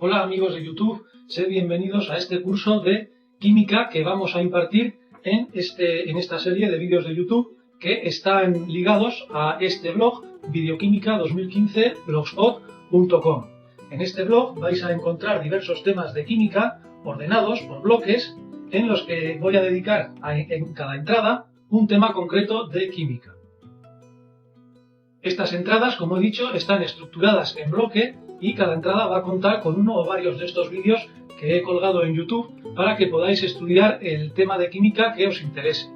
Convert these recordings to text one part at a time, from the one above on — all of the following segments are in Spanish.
Hola amigos de YouTube, sed bienvenidos a este curso de química que vamos a impartir en esta serie de vídeos de YouTube que están ligados a este blog videoquímica2015blogspot.com. En este blog vais a encontrar diversos temas de química ordenados por bloques en los que voy a dedicar en cada entrada un tema concreto de química. Estas entradas, como he dicho, están estructuradas en bloque y cada entrada va a contar con uno o varios de estos vídeos que he colgado en YouTube para que podáis estudiar el tema de química que os interese.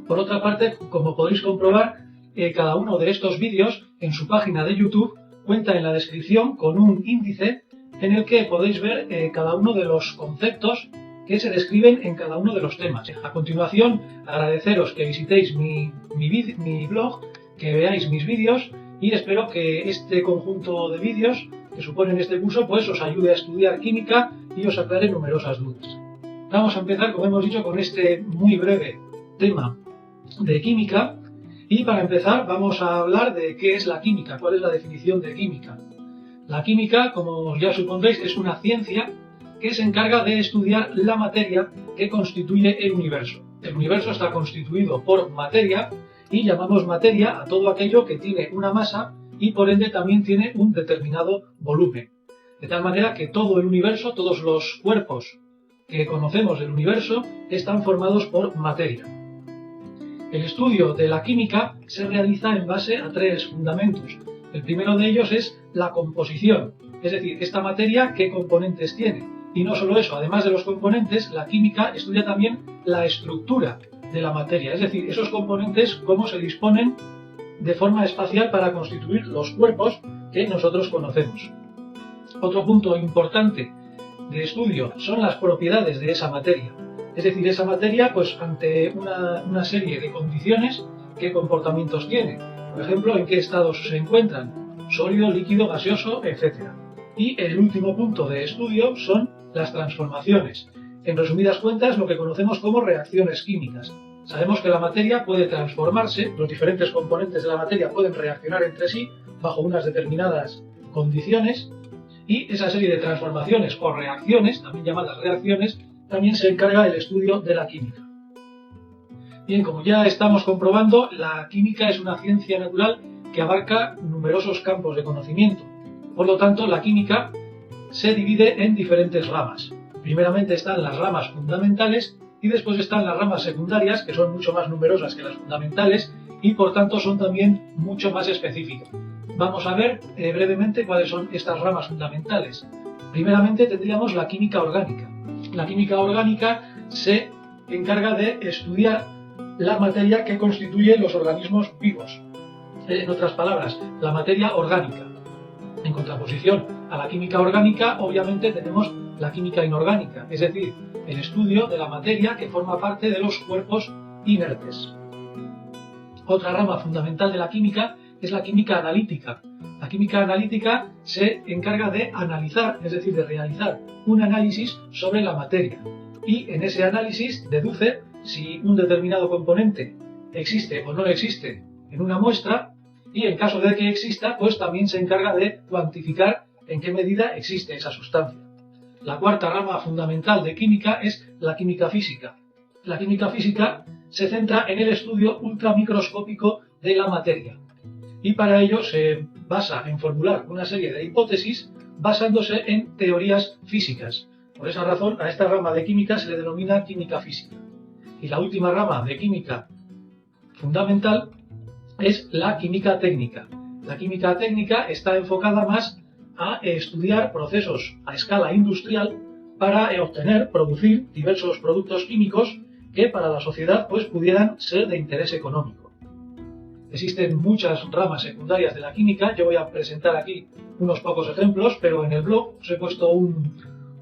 Por otra parte, como podéis comprobar, cada uno de estos vídeos en su página de YouTube cuenta en la descripción con un índice en el que podéis ver cada uno de los conceptos que se describen en cada uno de los temas. A continuación, agradeceros que visitéis mi blog, que veáis mis vídeos y espero que este conjunto de vídeos que suponen este curso pues os ayude a estudiar química y os aclare numerosas dudas. Vamos a empezar, como hemos dicho, con este muy breve tema de química y para empezar vamos a hablar de qué es la química, cuál es la definición de química. La química, como ya supondréis, es una ciencia que se encarga de estudiar la materia que constituye el universo. El universo está constituido por materia y llamamos materia a todo aquello que tiene una masa y por ende también tiene un determinado volumen. De tal manera que todo el universo, todos los cuerpos que conocemos del universo están formados por materia. El estudio de la química se realiza en base a tres fundamentos. El primero de ellos es la composición, es decir, esta materia qué componentes tiene. Y no solo eso, además de los componentes, la química estudia también la estructura de la materia, es decir, esos componentes cómo se disponen de forma espacial para constituir los cuerpos que nosotros conocemos. Otro punto importante de estudio son las propiedades de esa materia, es decir, esa materia pues ante una serie de condiciones, qué comportamientos tiene, por ejemplo, en qué estados se encuentran, sólido, líquido, gaseoso, etc. Y el último punto de estudio son las transformaciones. En resumidas cuentas, lo que conocemos como reacciones químicas. Sabemos que la materia puede transformarse, los diferentes componentes de la materia pueden reaccionar entre sí bajo unas determinadas condiciones y esa serie de transformaciones o reacciones, también llamadas reacciones, también se encarga el estudio de la química. Bien, como ya estamos comprobando, la química es una ciencia natural que abarca numerosos campos de conocimiento. Por lo tanto, la química se divide en diferentes ramas. Primeramente están las ramas fundamentales y después están las ramas secundarias, que son mucho más numerosas que las fundamentales y por tanto son también mucho más específicas. Vamos a ver brevemente cuáles son estas ramas fundamentales. Primeramente tendríamos la química orgánica. La química orgánica se encarga de estudiar la materia que constituye los organismos vivos. En otras palabras, la materia orgánica. En contraposición a la química orgánica, obviamente tenemos la química inorgánica, es decir, el estudio de la materia que forma parte de los cuerpos inertes. Otra rama fundamental de la química es la química analítica. La química analítica se encarga de analizar, es decir, de realizar un análisis sobre la materia. Y en ese análisis deduce si un determinado componente existe o no existe en una muestra y en caso de que exista, pues también se encarga de cuantificar en qué medida existe esa sustancia. La cuarta rama fundamental de química es la química física. La química física se centra en el estudio ultramicroscópico de la materia y para ello se basa en formular una serie de hipótesis basándose en teorías físicas. Por esa razón a esta rama de química se le denomina química física. Y la última rama de química fundamental es la química técnica. La química técnica está enfocada más a estudiar procesos a escala industrial para producir diversos productos químicos que para la sociedad pues pudieran ser de interés económico. Existen muchas ramas secundarias de la química, yo voy a presentar aquí unos pocos ejemplos, pero en el blog os he puesto un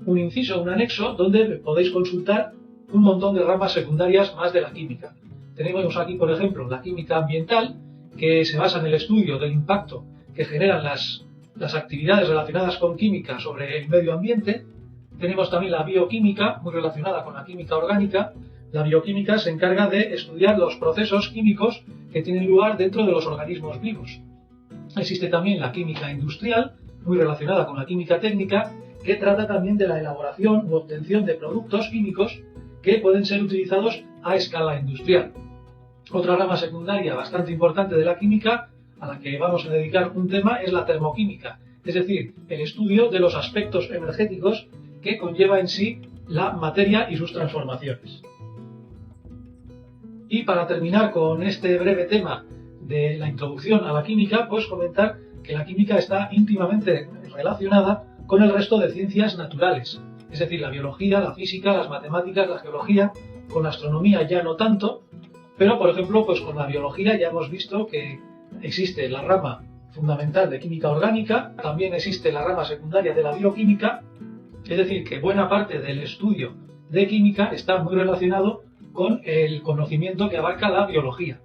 inciso, un anexo, donde podéis consultar un montón de ramas secundarias más de la química. Tenemos aquí, por ejemplo, la química ambiental, que se basa en el estudio del impacto que generan las actividades relacionadas con química sobre el medio ambiente. Tenemos también la bioquímica, muy relacionada con la química orgánica. La bioquímica se encarga de estudiar los procesos químicos que tienen lugar dentro de los organismos vivos. Existe también la química industrial, muy relacionada con la química técnica, que trata también de la elaboración u obtención de productos químicos que pueden ser utilizados a escala industrial. Otra rama secundaria bastante importante de la química, a la que vamos a dedicar un tema, es la termoquímica, es decir, el estudio de los aspectos energéticos que conlleva en sí la materia y sus transformaciones. Y para terminar con este breve tema de la introducción a la química, pues comentar que la química está íntimamente relacionada con el resto de ciencias naturales, es decir, la biología, la física, las matemáticas, la geología, con la astronomía ya no tanto, pero por ejemplo, pues con la biología ya hemos visto que existe la rama fundamental de química orgánica, también existe la rama secundaria de la bioquímica, es decir, que buena parte del estudio de química está muy relacionado con el conocimiento que abarca la biología.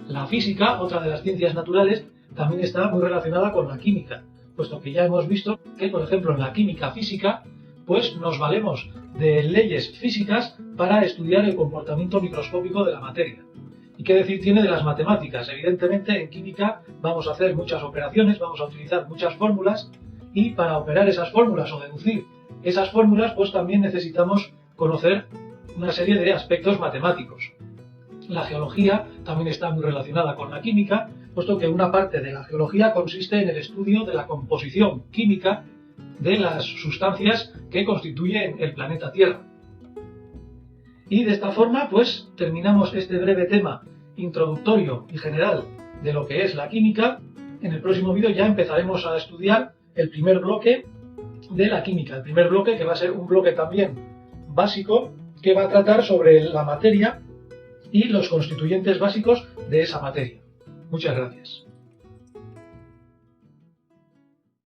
La física, otra de las ciencias naturales, también está muy relacionada con la química, puesto que ya hemos visto que, por ejemplo, en la química física, pues nos valemos de leyes físicas para estudiar el comportamiento microscópico de la materia. ¿Y qué decir tiene de las matemáticas? Evidentemente, en química vamos a hacer muchas operaciones, vamos a utilizar muchas fórmulas, y para operar esas fórmulas o deducir esas fórmulas, pues también necesitamos conocer una serie de aspectos matemáticos. La geología también está muy relacionada con la química, puesto que una parte de la geología consiste en el estudio de la composición química de las sustancias que constituyen el planeta Tierra. Y de esta forma, pues, terminamos este breve tema introductorio y general de lo que es la química. En el próximo vídeo ya empezaremos a estudiar el primer bloque de la química, el primer bloque que va a ser un bloque también básico, que va a tratar sobre la materia y los constituyentes básicos de esa materia. Muchas gracias.